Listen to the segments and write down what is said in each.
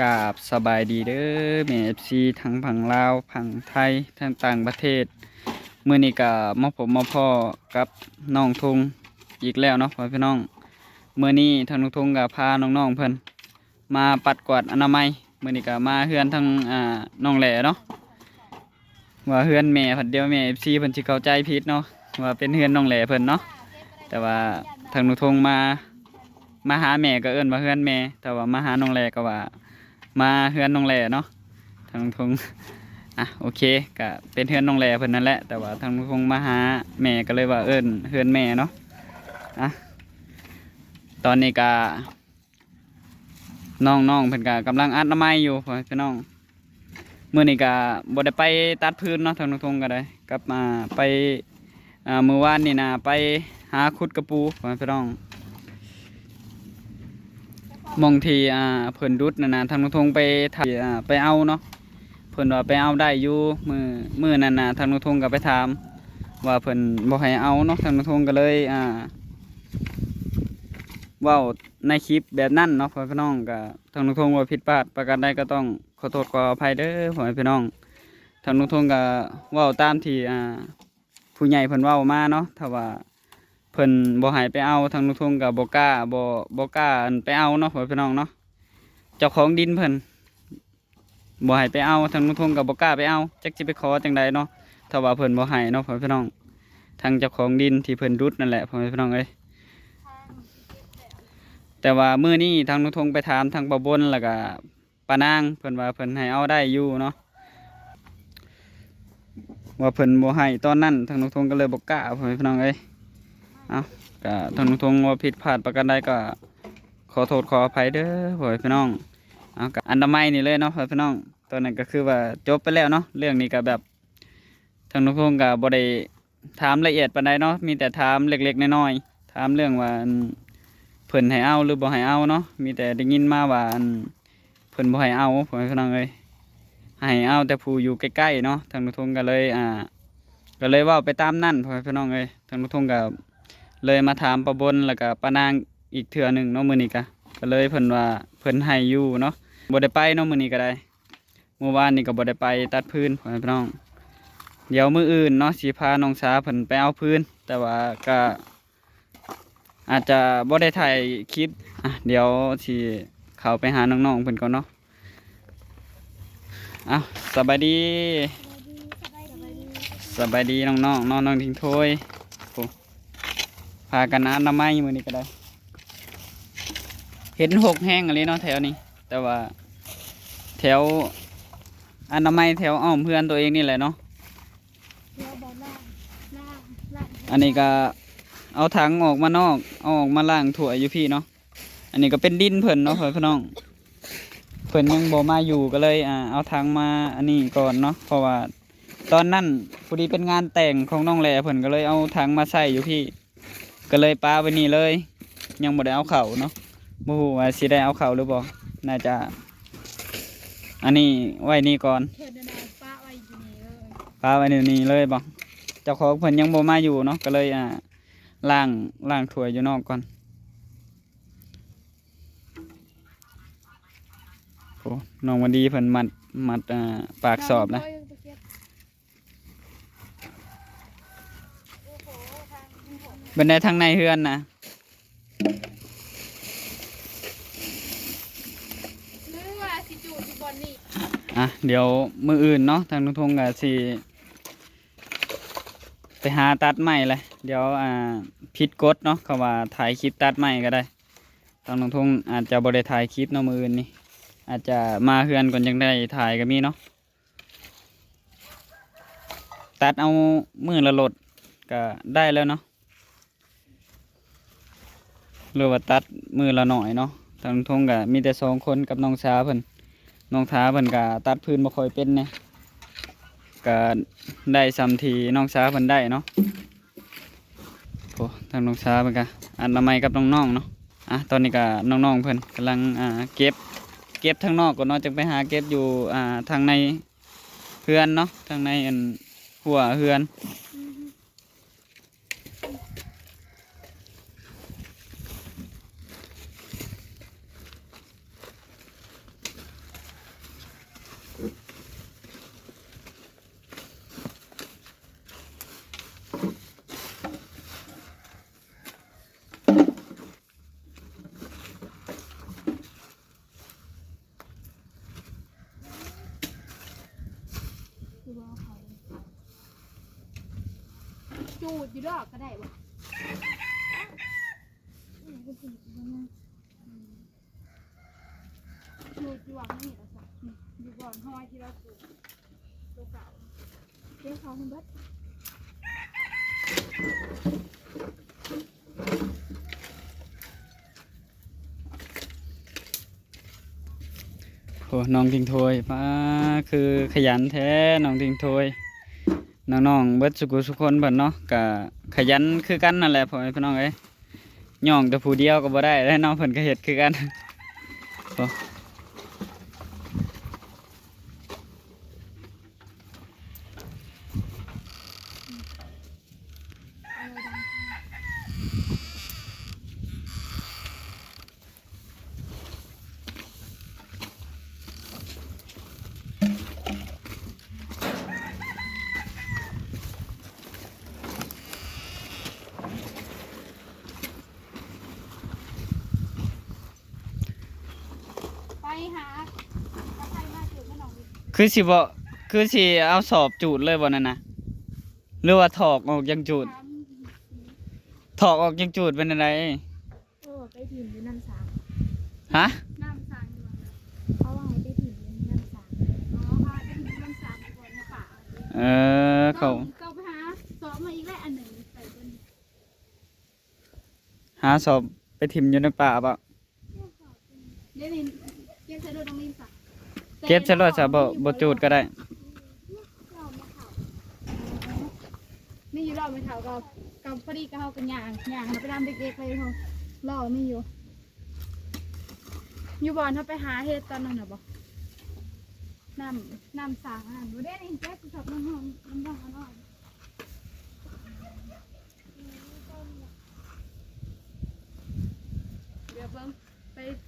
กราบสบายดีเด้อแม่เอฟซีทั้งผังลาวผังไทยทั้งต่างประเทศมื้อนี้ก็มาพบมาพ่อกับน้องทุงอีกแล้วเนาะพ่อพี่น้องมื้อนี้ทางน้องทุงก็พาน้องๆเพิ่นมาปัดกวาดอนามัยมื้อนี้ก็มาเฮือนทางน้องแหล่เนาะว่าเฮือนแม่เพิ่นเดียวแม่เอฟซีเพิ่นสิเข้าใจผิดเนาะว่าเป็นเฮือนน้องแหล่เพิ่นเนาะแต่ว่าทางน้องทุงมาหาแม่ก็เอิ้นว่าเฮือนแม่แต่ว่ามาหาน้องแหล่ก็ว่ามาเฮือนน้องแหล่เนาะทางทงโอเคก็เป็นเฮือนน้องแหล่เพิ่นนั่นแหละแต่ว่าทางทงมาหาแม่ก็เลยว่าเอิ้นเฮือนแม่เนาะตอนนี้ก็น้องเพิ่นก็กำลังอัดน้ำไม้อยู่พี่น้องมื้อนี้ก็บ่ได้ไปตัดพื้นเนาะทางทงก็ได้กลับมาไปมื้อวานนี่นะไปหาขุดกระปูพี่น้องมองที่เพิ่นดุดนั่นนะทางนุทงไปถ่ายไปเอาเนาะเพิ่นว่าไปเอาได้อยู่มือนั่นนะทางนุทงก็ไปถามว่าเพิ่นบ่ให้เอาเนาะทางนุทงก็เลยเว้าในคลิปแบบนั้นเนาะพ่อพี่น้องก็ทางนุทงว่าผิดพลาดประการใดก็ต้องขอโทษขออภัยเด้อพ่อพี่น้องทางนุทงก็เว้าตามที่ผู้ใหญ่เพิ่นเว้ามาเนาะถ้าว่าเพิ่นบ่ให้ไปเอาทางนุทงกับบ่กล้าไปเอาเนาะพี่น้องเนาะเจ้าของดินเพิ่นบ่ให้ไปเอาทางนุทงกับบ่กล้าไปเอาจักสิไปขอจังใดเนาะถ้าว่าเพิ่นบ่ให้เนาะพี่น้องทางเจ้าของดินที่เพิ่นรุดนั่นแหละพี่น้องเอ้ยแต่ว่ามื้อนี้ทางนุทงไปถามทางป้าบนแล้วก็ป้านางเพิ่นว่าเพิ่นให้เอาได้อยู่เนาะว่าเพิ่นบ่ให้ตอนนั้นทางนุทงก็เลยบ่กล้าพี่น้องเอ้ยก็ทางทงว่าผิดพลาดประการใดก็ขอโทษขออภัยเด้อพ่อพี่น้องกับอันดับใหม่นี่เลยเนาะพ่อพี่น้องตอนนั้นก็คือว่าจบไปแล้วเนาะเรื่องนี้ก็แบบทางทงก็บ่ได้ถามละเอียดปานใดเนาะมีแต่ถามเล็กๆน้อยๆถามเรื่องว่าเพิ่นให้เอาหรือบ่ให้เอาเนาะมีแต่ได้ยินมาว่าเพิ่นบ่ให้เอาพ่อพี่น้องเอ้ยให้เอาแต่ผู้อยู่ใกล้ๆเนาะทางทงก็เลยเว้าไปตามนั่นพ่อพี่น้องเอ้ยทางทงก็เลยมาถามป้าบนแล้วก็ป้านางอีกเทื่อหนึ่งเนาะมื้อนี้ก็เลยเพิ่นว่าเพิ่นให้อยู่เนาะบ่ได้ไปเนาะมื้อนี้ก็ได้เมื่อวานนี้ก็บ่ได้ไปตัดพื้นพี่น้องเดี๋ยวมื้ออื่นเนาะสิพาน้องสาเพิ่นไปเอาพื้นแต่ว่าก็อาจจะบ่ได้ถ่ายคลิปเดี๋ยวสิเข้าไปหาน้องๆเพิ่นก่อนเนาะสบายดีน้องๆน้องทิ้งถ้วยพากันอนามัยมื้อนี้ก็ได้เห็นหกแห้งอะไรเนาะแถวนี้แต่ว่าแถวอนามัยแถวอ้อมเพื่อนตัวเองนี่แหละเนาะอันนี้ก็เอาถังออกมานอกเอาออกมาล้างถั่วอยู่พี่เนาะอันนี้ก็เป็นดินเพิ่นเนาะพี่น้องเพิ่นยังบ่มาอยู่ก็เลยเอาถังมาอันนี้ก่อนเนาะเพราะว่าตอนนั้นพอดีเป็นงานแต่งของน้องแหล่เพิ่นก็เลยเอาถังมาใส่อยู่พี่ก็เลยปาไว้นี่เลยยังบ่ได้เอาเข่าเนาะบ่ฮู้ว่าสิได้เอาเข่าหรือบ่น่าจะอันนี้ไว้นี่ก่อนปาไว้นี่เลยบ่เจ้าของเพิ่นยังบ่มาอยู่เนาะก็เลยล้างถ้วยอยู่นอกก่อนโอ้น้องวันดีเพิ่นมัดปากสอบนะบันไดทางในเฮือนนะเดี๋ยวมืออื่นเนาะทางนุทงกับสิไปหาตัดใหม่เลยเดี๋ยวผิดกฎเนาะเขาว่าถ่ายคลิปตัดใหม่ก็ได้ทางนุทงอาจจะบริถ่ายคลิปเนาะมืออื่นนี่อาจจะมาเฮือนก่อนยังได้ถ่ายก็มีเนาะตัดเอามือละโหลดก็ได้แล้วเนาะหรือว่าตัดมือละหน่อยเนาะทางนุทงก็มีแต่2 คนกับน้องสาวเพิ่นน้องท้าเพิ่นก็ตัดพื้นบ่ค่อยเป็นเนี่ยก็ได้ซ้ำทีน้องสาวเพิ่นได้เนาะโอ้ทางน้องสาวเพิ่นก็อนามัยกับน้องๆเนาะตอนนี้ก็น้องๆเพิ่นกำลังเก็บทางนอกก่อนเนาะจะไปหาเก็บอยู่ทางในเฮือนเนาะทางในหัวเฮือน อ จูดอยู่ดอกก็ได้บ่จูดอยู่หวังนี่ละสักอยู่ก่อนห้อยที่เราปลูกตัวเก่าเจ้าเขาคุณเบิด โอ้น้องทิงโทยป้าคือขยันแท้น้องทิงโทยน้องๆเบิดสุขุสุคนเพิ่นเนาะก็ขยันคือกันนั่นแหละพ่อแม่พี่น้องเอ้ยย่องแต่ผู้เดียวก็บ่ได้แล้วน้องเพิ่นก็เฮ็ดคือกันโอ้ไปหาใครมาจูดมาหน่อยดิ คือสิบ่คือสิเอาสอบจูดเลยบ่นั่นน่ะหรือว่าถอกออกยังจูดถอกออกยังจูดเป็นอะไร ไปถิ่นอยู่น้ำสาง ฮะ น้ำสางอยู่เขาว่าให้ไปถิ่นอยู่น้ำสางอ๋อพาไปถิ่นอยู่น้ำสางก่อนในป่า เขา ก็ไปหาสอบมาอีกแล้วอันหนึ่งใส่เป็น หาสอบไปทิมอยู่ในป่าเปล่า เดี๋ยวนี้เก็บใส่รถตรงนี้สัก เก็บใส่รถซะบ่จูดก็ได้ นี่อยู่รอบไม่เท่ากับพอดีกับเขากันย่างมาไปทำเด็กๆไปเขารอไม่อยู่อยู่บ่อนเขาไปหาเฮ็ดตอนนั้นน่ะบ่น้ำสางอ่ะดูได้นี่แจ๊กชอบน้ำหอมน้ำหอมเดี๋ยวเบิ่ง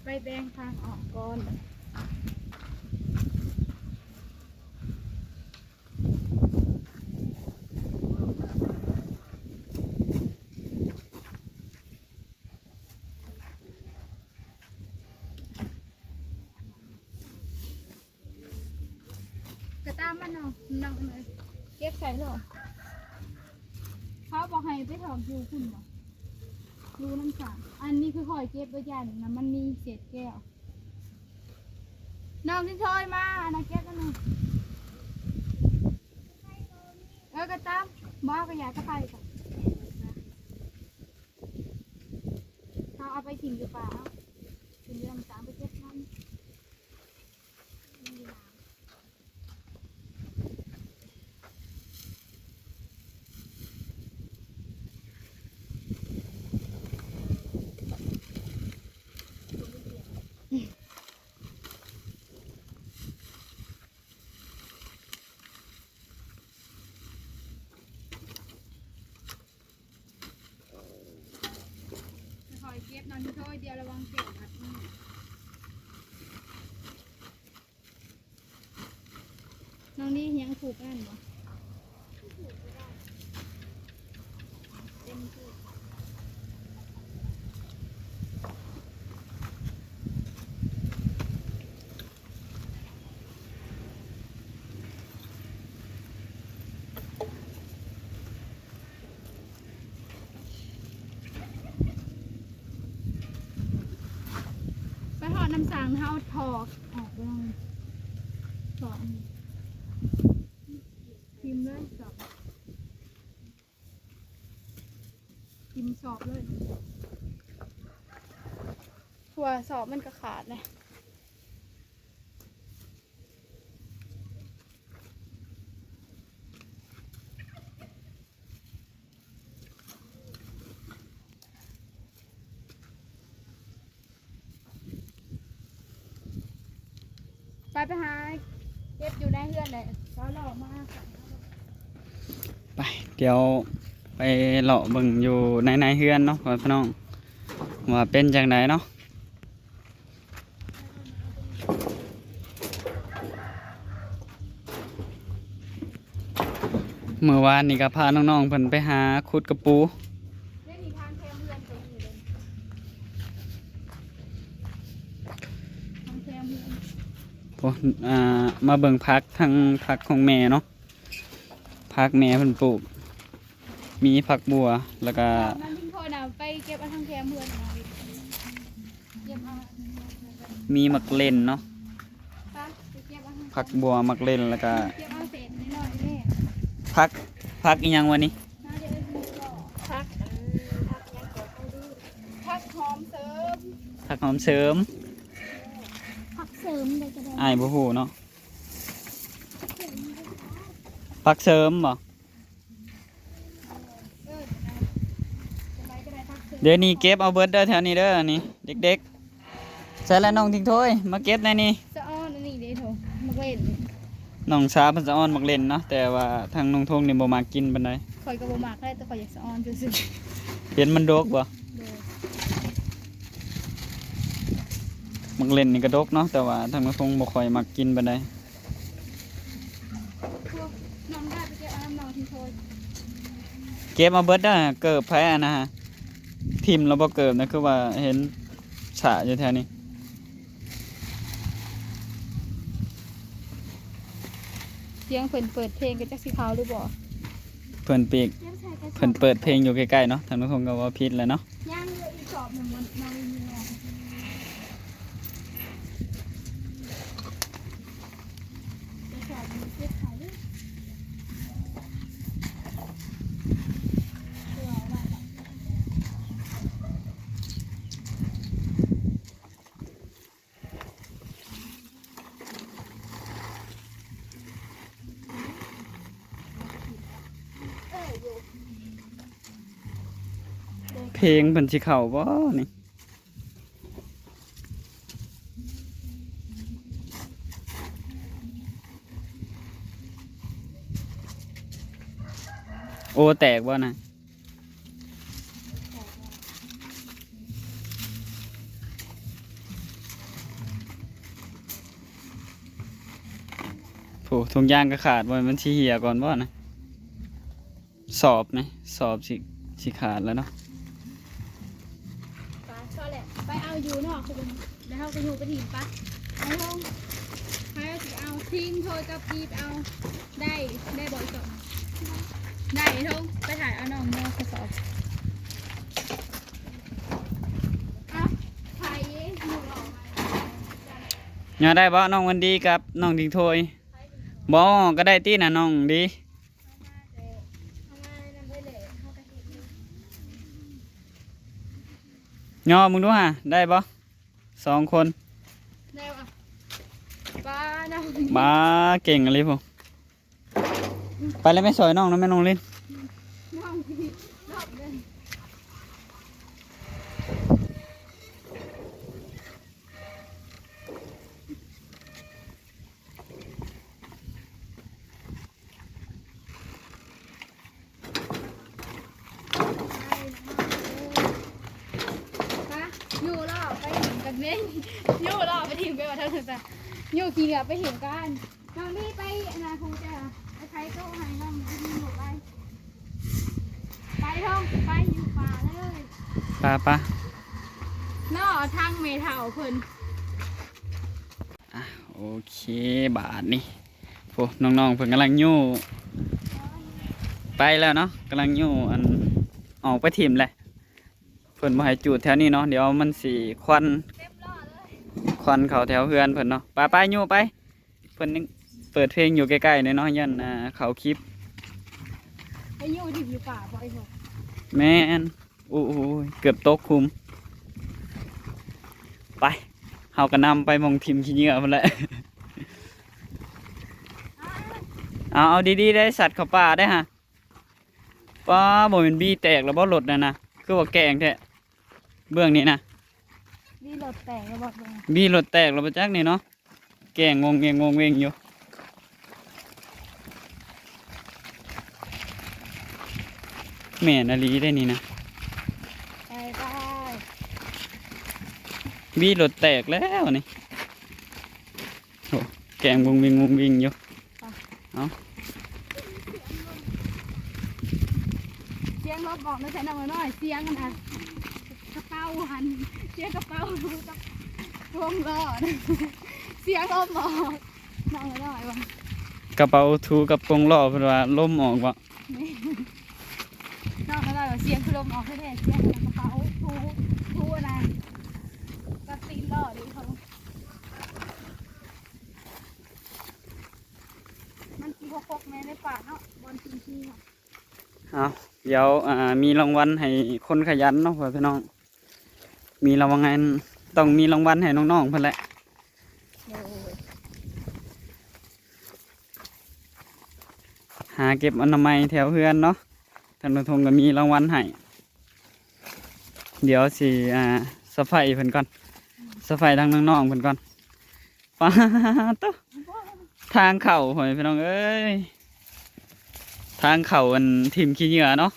ไปแบ่งทางออกก่อนกระตามมันเนาะนั่งเลยเก็บใส่เลยเขาบอกให้ไปถอดยูคุณบ่ดูน้ำสางอันนี้คือคอยเก็บไว้ยันนะมันมีเศษแก้วน้องที่ชอยมาอันนั้นเก็บกันหนึ่งกระตามบอกกระยากระไปก่อนเอาไปทิ้งอยู่ป่าทิ้งอยู่น้ำสางไปเก็บมัน คอยเก็บนอนที่ถ้อยเดียวระวังเก็บอัดมือน้องนี่ยังผูกแน่นบ่เต็มผูกไปถอดน้ำสางเท้าถอดออกไปเลยถอดพิมพ์เลยสอบพิมพ์สอบเลยหัวสอบมันก็ขาดเลยไปหาเก็บอยู่ในเฮือนเลยเขาหลอกมา ไปเดี๋ยวไปเลาะเบิ่งอยู่ในเฮือนเนาะพ่อพี่น้องว่าเป็นจังไดเนาะเมื่อวานนี่ก็พาน้องๆเพิ่นไปหาขุดกระปู เล่นอีกทางแคมเฮือนไปอยู่เลยทางแคมเฮือน โอ้มาเบิ่งพักทางพักของแม่เนาะพักแม่เพิ่นปลูก มีผักบัวแล้วก็ มันทิ้งโทษนะไปเก็บเอาทางแคมเพื่อนเอาเก็บเอา มีมักเล่นเนาะ ไปเก็บเอาทาง ผักบัวมักเล่นแล้วก็ เก็บเอาเศษน้อยๆนี่ ผักอีหยังวะนี่ น่าจะได้ดูต่อพักยังเกิดเขาดูพักหอมเสริม ผักหอมเสริม พักเสริมเลยก็ได้ อ้ายบ่ฮู้เนาะผักเสริมบ่ เดี๋ยวนี้เก็บเอาเบิดเด้อแถวนี้เด้อนี่เด็กๆใส่แล้วน้องทิ้งถ้วยมาเก็บในนี่ สะอ้อนอันนี้เด้โถมักเล่น น้องสาวเพิ่นจะอ้อนมักเล่นเนาะแต่ว่าทางน้องทงนี่บ่มากินปานใด ข่อยก็บ่มักได้แต่ข่อยอยากสะอ้อนซื่อ เห็นมันดกบ่ ๆโดย มักเล่นนี่ก็ดกเนาะแต่ว่าทางน้องทงบ่ค่อยมักกินปานใด พวกน้องได้ไปเก็บเอาน้ำน้องทิ้งโทษ เก็บเอาเบิดเด้อเกิบแพ้นะฮะทิ่มแล้วบ่เกิบนะคือว่าเห็นฉะอยู่แถวนี้ เสียงเพิ่นเปิดเพลงก็จักสิเขาหรือบ่ เพิ่นปีกเพิ่นเปิดเพลงอยู่ใกล้ๆเนาะทางน้องทงก็ว่าผิดแหล้วเนาะ ย่างเหลืออีกสอบหนึ่งมันน้องมีเนี่ยจะสอบมันเก็บขายด้วยเผื่อเอาไว้ล่ะ เพลงเพิ่นสิเข้าบ่นี่โอ้แตกบ่นะโอ้ทุงยางก็ขาดบ่มันสิเหี่ยก่อนบ่นะสอบนะสอบสิขาดแล้วเนาะ ปะก็แหละไปเอาอยู่นอกคือแล้วเขาก็อยู่ไปถิ่นปะไอ้ห้องใครเอาสิเอาทิ้งโทรกับพีบเอาได้บ่อยก่อนได้ทงไปถ่ายเอาน้องโมกระสอบเอาถ่ายหนูหล่อมา ย่อได้บ่น้องวันดีกับน้องดิงโทยบ่ก็ได้ติน่ะน้องดีย่อมึงดูฮะได้บ่สองคน ได้ปะป้าน้อง บ้าเก่งอะไรพวกไปแล้วไม่สอยน้องแล้วแม่น้องเล่น น้องพี่รอบเลยอยู่รอบไปเห็นกันเน่นอยู่รอบไปถิ่มไปว่าเท่าไหร่แต่อยู่ขี่เหลือไปเห็นกันน้องนี่ไปนาคงจะไปใช้โต๊ะให้น้องไปหมดไปท่องไปอยู่ป่าเลย ปะ นอทางเมเทาเพิ่น โอเคบาทนี่พวกน้องๆเพิ่นกำลังยู่ไปแล้วเนาะกำลังยู่อันออกไปทีมแหละเพิ่นบ่ให้จูดแถวนี้เนาะเดี๋ยวมันสิควัน เต็มล้อเลย ควันเข้าแถวเฮือนเพิ่นเนาะไปยู่ไปเพิ่นยังเปิดเพลงอยู่ใกล้ๆเลยเนาะยันเข้าคลิป ไปอยู่ถิ่มอยู่ป่าบ่อยเถอะ แม่นโอ้ยเกือบตกคุมไปเฮาก็นำไปมองทีมขี้เหงื่อพุ่นแหละ เอาดีๆได้สัตว์เข้าป่าได้ฮะป้าบ่เป็นบี้แตกแล้วบ่หลดนะคือว่าแกงแท้เบื้องนี้นะ นี่รถแตกแล้วบอกเลย บี้หลดแตกแล้วบ่จักนี่เนาะแกงงงเวงอยู่แม่นอลีได้นี่นะ ไปไป บี้หลดแตกแล้วนี่โอ้แกงวงวิงอยู่ เสียงรถบอกไม่ใช่น้องน้อยเสียงกันนะกระเป๋าหันเสียงกระเป๋าดูกับวงล้อนะเสียงรถบอกน้องน้อยวะ กระเป๋าทูกับกรงล้อเพิ่นว่าล่มออกบ่ สียงพัดลมออกแท้ๆเสียงกระเป๋าทูอะไรกระตีนล่อดิเขามันกี่พกแม่ในป่าเนาะบนทิ้งที่เนาะ เอาเดี๋ยวมีรางวัลให้คนขยันเนาะพ่อพี่น้องมีรางวัลต้องมีรางวัลให้น้องๆเพิ่นแหละ โอ้ย หาเก็บอนามัยแถวเฮือนเนาะท่านผู้ชมก็มีรางวัลให้เดี๋ยวสิสะไฟเพิ่นก่อนสะไฟทางน้องๆเพิ่นก่อนป้าตุ๊ทางเข่าพ่อพี่น้องเอ้ยทางเข่าอันทิมขี้เหงื่อเนาะ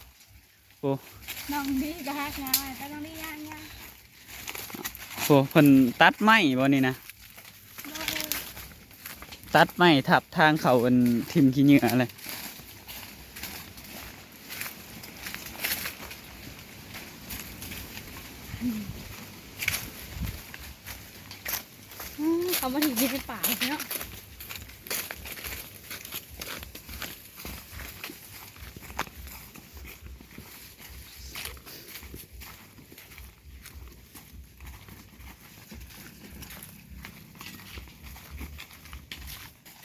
น้องดีก็ฮักงานแต่น้องดีย่าง โอ้เพิ่นตัดไม้บ่นี่นะตัดไม้ทับทางเข่าอันทิมขี้เหงื่อเลย เขามาถึงที่ในป่าเนาะ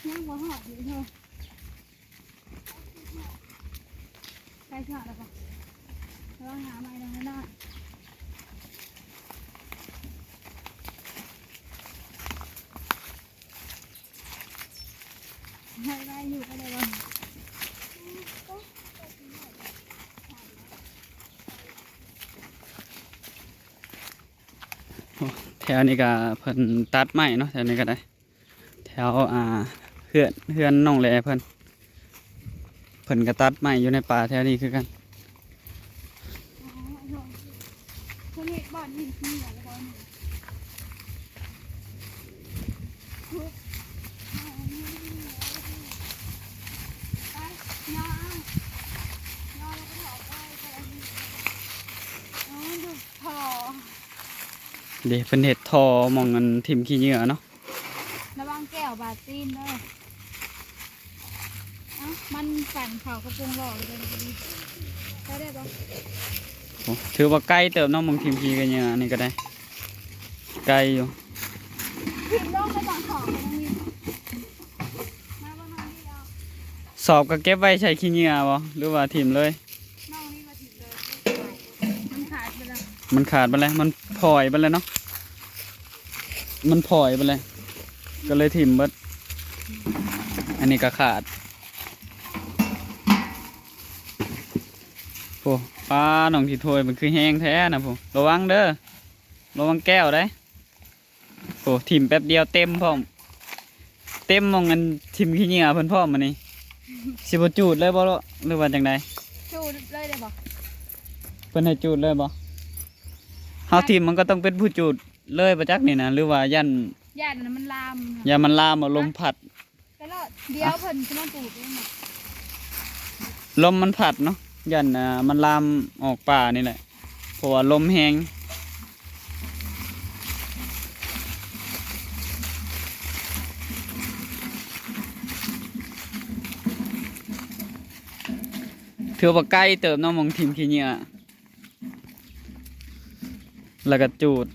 ยังหัวหอบอยู่เธอใกล้ชอดแล้วปะแล้วหาไม้ดังนั้นได้ได้อยู่ก็ได้บ้าง แถวนี้ก็เพิ่นตัดไม้เนาะแถวนี้ก็ได้แถวเฮือนน้องแหลเพิ่นก็ตัดไม้อยู่ในป่าแถวนี้คือกัน อ๋อคนนี้บ้านนี่ที่ไหนบ้านนี่ไปยาแล้วก็ถอดไปอ๋อดูถอ เดี๋ยวเพิ่นเฮ็ดทอหมองเงินทิมขี้เหงื่อเนาะ ระวังแก้วบาดตีนเด้อเอ้ามันสั่นเข่ากระโปรงหล่อเลยดีได้ได้ปะ โอ้ถือว่าใกล้เติมเน้องมองทิมขี้กันเหงื่อนี่ก็ได้ไกลอยู่ พิมพ์ลงไปก่อนของไปตรงนี้มาบ้านน้องนี่เอา สอบก็เก็บไว้ใช้ขี้เหงื่อบ่หรือว่าทิมเลย น้องนี่มาถึงเลยมันขาดไปแล้ว มันขาดไปแล้วมันพลอยไปแล้วเนาะมันพลอยไปเลยก็เลยทิมเบิดอันนี้ก็ขาดโอ้ปลาหนองที่ถ้วยมันคือแห้งแท้นะผมระวังเด้อระวังแก้วได้โอ้ทิมแป๊บเดียวเต็มพร้อมเต็มมองกันทิมขี้เหงื่อเพิ่นพร้อมมานี่สิบจูดเลยบ่ล่ะหรือว่าจังได จูดเลยได้ปะ เพิ่นให้จูดเลยบ่เฮาทิมมันก็ต้องเป็นผู้จูดเลยประจักนี่นะหรือว่ายัน ญาติน่ะมันลาม อย่ามันลามเอาลมพัด แต่ละเดี๋ยวเพิ่นจะมาปลูกเองน่ะ ลมมันพัดเนาะยันมันลามออกป่านี่แหละเพราะว่าลมแห้งถือว่าใกล้เติมน้องมองทีมขี้เหงื่อแล้วก็จูด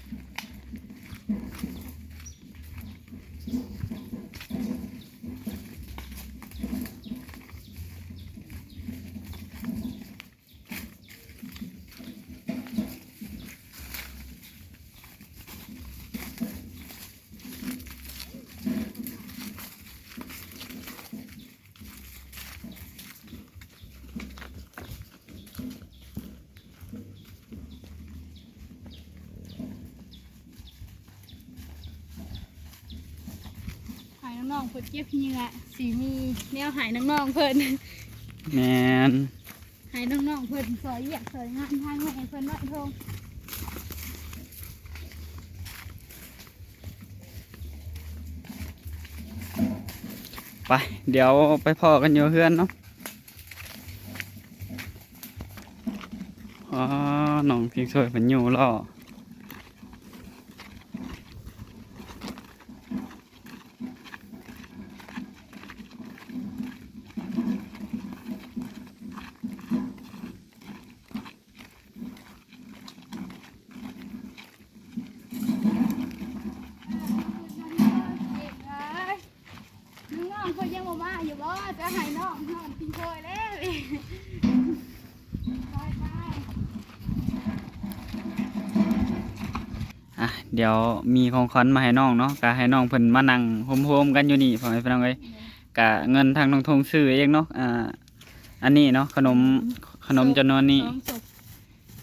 หายน้องๆเพิ่นเก็บเหงื่อสีมีแนวหายน้องๆเพิ่น แมน หายน้องๆเพิ่นสอยเหยียบสอยงานทางแม่เพิ่นน้อยทง ไปเดี๋ยวไปพอกันอยู่เพื่อนเนาะอ๋อน้องพี่ช่วยเป็นอยู่รอ ก็ให้น้องทิ้งโทยแล้วไป อ่ะเดี๋ยวมีของขวัญมาให้น้องเนาะก็ให้น้องเพิ่นมานั่งโฮมๆกันอยู่นี่พ่อแม่พี่น้องเอ้ยก็เงินทางน้องทงซื้อเองเนาะอันนี้เนาะขนมจำนวนนี้ สองศพ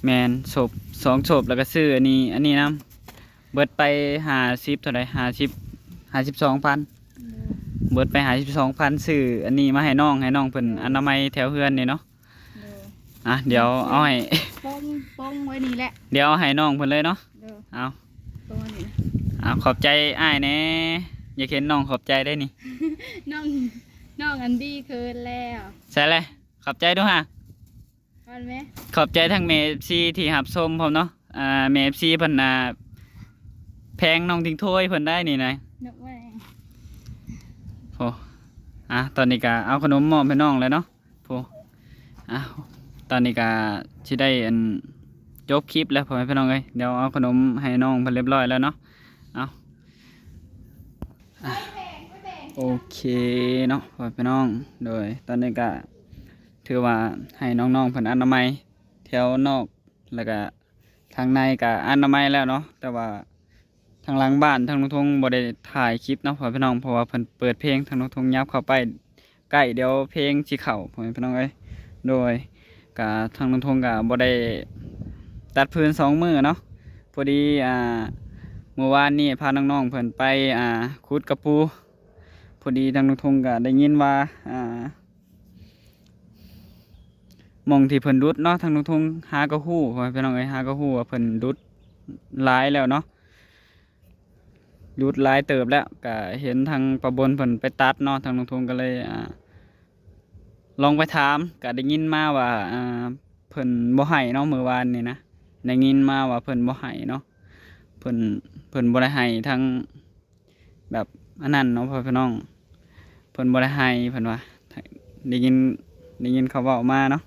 แมนศพ2ศพแล้วก็ซื้ออันนี้นะเบิดไป50เท่าใด52,000เบิดไป52,000ซื้ออันนี้มาให้น้องเพิ่นอนามัยแถวเฮือนนี่เนาะอ่ะเดี๋ยวเอาให้ ป้องไว้นี่แหละ เดี๋ยวเอาให้น้องเพิ่นเลยเนาะ เด้อ เอา ป้องไว้นี่นะ เอาขอบใจอ้ายแหน่อย่าเข็นน้องขอบใจได้นี่ น้องอันดี้เคินแล้ว ใช่เลยขอบใจด้วยฮะ ฟันไหม ขอบใจทั้งเมฟซีที่หับส้มผมเนาะเมฟซีเพิ่นแพงน้องทิ้งถ้วยเพิ่นได้นี่นะ นึกไว้ โอ้ตอนนี้ก็เอาขนมมอบให้น้องเลยเนาะโอ้ตอนนี้ก็สิได้จบคลิปแล้วพ่อแม่พี่น้องเอ้ยเดี๋ยวเอาขนมให้น้องเพิ่นเรียบร้อยแล้วเนาะเอาโอเคเนาะพ่อแม่พี่น้องโดยตอนนี้ก็ถือว่าให้น้องๆเพิ่นอนามัยแถวนอกแล้วก็ทางในก็อนามัยแล้วเนาะแต่ว่าทางหลังบ้านทางน้องทงบ่ได้ถ่ายคลิปเนาะพ่อแม่พี่น้องเพราะว่าเพิ่นเปิดเพลงทางน้องทงยับเข้าไปใกล้เดี๋ยวเพลงสิเข้าพ่อแม่พี่น้องเอ้ยโดยก็ทางน้องทงก็บ่ได้ตัดพื้น2มื้อเนาะพอดีเมื่อวานนี้พาน้องๆเพิ่นไปขุดกระปูพอดีทางน้องทงก็ได้ยินว่าหม่องที่เพิ่นดุดเนาะทางน้องทงหาก็ฮู้พ่อแม่พี่น้องเอ้ยหาก็ฮู้ว่าเพิ่นดุดหลายแล้วเนาะดุดหลายเติบแล้วก็เห็นทางประบนเพิ่นไปตัดเนาะทางน้องทงก็เลยลองไปถามก็ได้ยินมาว่าเพิ่นบ่ให้เนาะมื้อวานนี่นะได้ยินมาว่าเพิ่นบ่ให้เนาะเพิ่นบ่ได้ให้ทางแบบอันนั้นเนาะพ่อพี่น้องเพิ่นบ่ได้ให้เพิ่นว่าได้ยินเขาเว้ามาเนาะ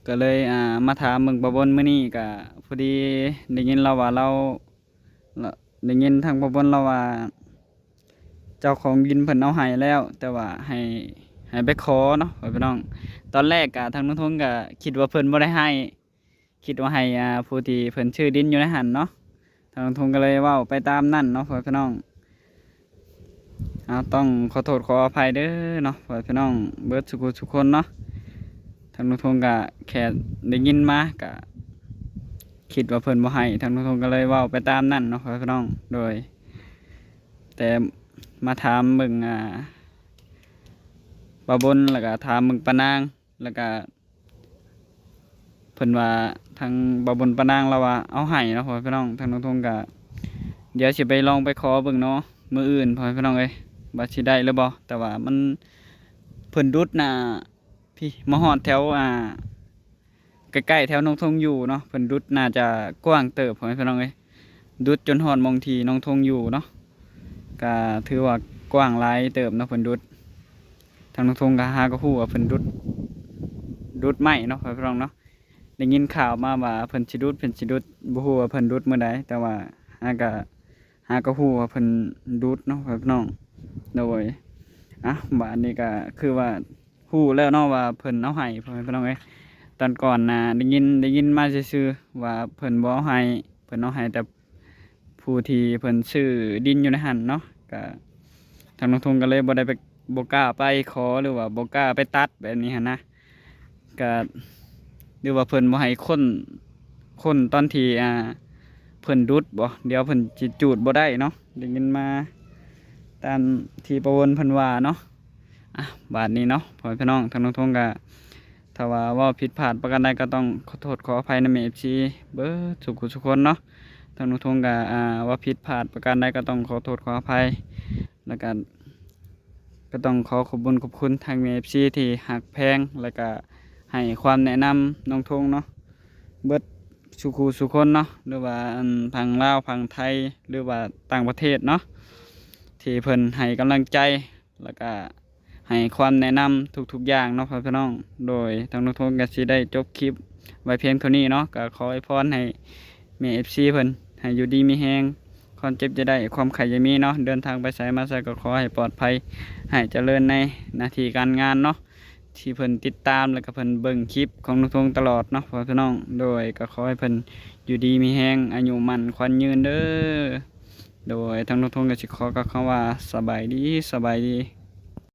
ก็เลยมาถามเบิ่งประบนมื้อนี้ก็พอดีได้ยินเราว่าได้ยินทางประบนเราว่าเจ้าของดินเพิ่นเอาให้แล้ว แต่ว่าให้ไปขอเนาะพี่น้องตอนแรกทางน้องทงก็คิดว่าเพิ่นบ่ได้ให้คิดว่าให้ผู้ที่เพิ่นชื่อดินอยู่ในหันเนาะทางน้องทงก็เลยเว้าไปตามนั่นเนาะพี่น้องต้องขอโทษขออภัยเด้อเนาะพี่น้องเบิดทุกคนเนาะทางน้องทงก็แค่ได้ยินมาก็คิดว่าเพิ่นบ่ให้ทางน้องทงก็เลยเว้าไปตามนั่นเนาะพี่น้องโดยแต่มาถามเบิ่งปะบนแล้วก็ถามเบิ่งปะนางแล้วก็เพิ่นว่าทางปะบนปะนางแล้วว่าเอาให้เนาะพี่น้องทางน้องทงก็เดี๋ยวสิไปลองไปขอเบิ่งเนาะมื้ออื่นพี่น้องเอ้ยว่าสิได้หรือบ่แต่ว่ามันเพิ่นดุดพี่มาฮอดแถวใกล้ๆแถวน้องทงอยู่เนาะเพิ่นดุดน่าจะกว้างเติบพี่น้องเอ้ยดุดจนฮอดมองที่น้องทงอยู่เนาะก็ถือว่ากว้างหลายเติบเนาะเพิ่นดุดทางน้องทงก็หาก็ฮู้ว่าเพิ่นดุดไม้เนาะพี่น้องเนาะได้ยินข่าวมาว่าเพิ่นสิดุดบ่ฮู้ว่าเพิ่นดุดมื้อใดแต่ว่าหาก็ฮู้ว่าเพิ่นดุดเนาะพี่น้องโดยบัดนี้ก็คือว่าฮู้แล้วเนาะว่าเพิ่นเอาให้พี่น้องเอ้ยตอนก่อนได้ยินมาซื่อๆว่าเพิ่นบ่เอาให้เพิ่นเอาให้แต่ผู้ที่เพิ่นซื้อดินอยู่ในหันเนาะก็ทางน้องทงก็เลยบ่ได้ไปบ่กล้าไปขอหรือว่าบ่กล้าไปตัดแบบนี้หั่นนะก็หรือว่าเพิ่นบ่ให้คนตอนที่เพิ่นดุดบ่เดี๋ยวเพิ่นสิจูดบ่ได้เนาะได้ยินมาตามที่ประวนเพิ่นว่าเนาะบาดนี้เนาะพ่อพี่น้องทางน้องทงก็ถ้าว่าเว้าผิดพลาดประการใดก็ต้องขอโทษขออภัยนำ FC เบิดทุกคนเนาะทางน้องทงก็ว่าผิดพลาดประการใดก็ต้องขอโทษขออภัยแล้วก็ต้องขอขอบคุณทาง FC ที่หักแพงแล้วก็ให้ความแนะนำน้องทงเนาะเบิดสุคนเนาะหรือว่าพังลาวพังไทยหรือว่าต่างประเทศเนาะที่เพิ่นให้กำลังใจแล้วก็ให้ความแนะนำทุกอย่างเนาะพี่น้องโดยทางน้องทงก็สิได้จบคลิปไว้เพียงเท่านี้เนาะก็ขออวยพรให้แม่ FC เพิ่นให้อยู่ดีมีแฮง ความเจ็บจะได้ความไข่จะมีเนาะเดินทางไปไสมาไสก็ขอให้ปลอดภัยให้เจริญในหน้าที่การงานเนาะที่เพิ่นติดตามแล้วก็เพิ่นเบิ่งคลิปของน้องทงตลอดเนาะพ่อพี่น้องโดยก็ขอให้เพิ่นอยู่ดีมีแฮงอายุมั่นขวัญยืนเด้อโดยทางน้องทงก็สิขอกล่าวคำว่าสบายดี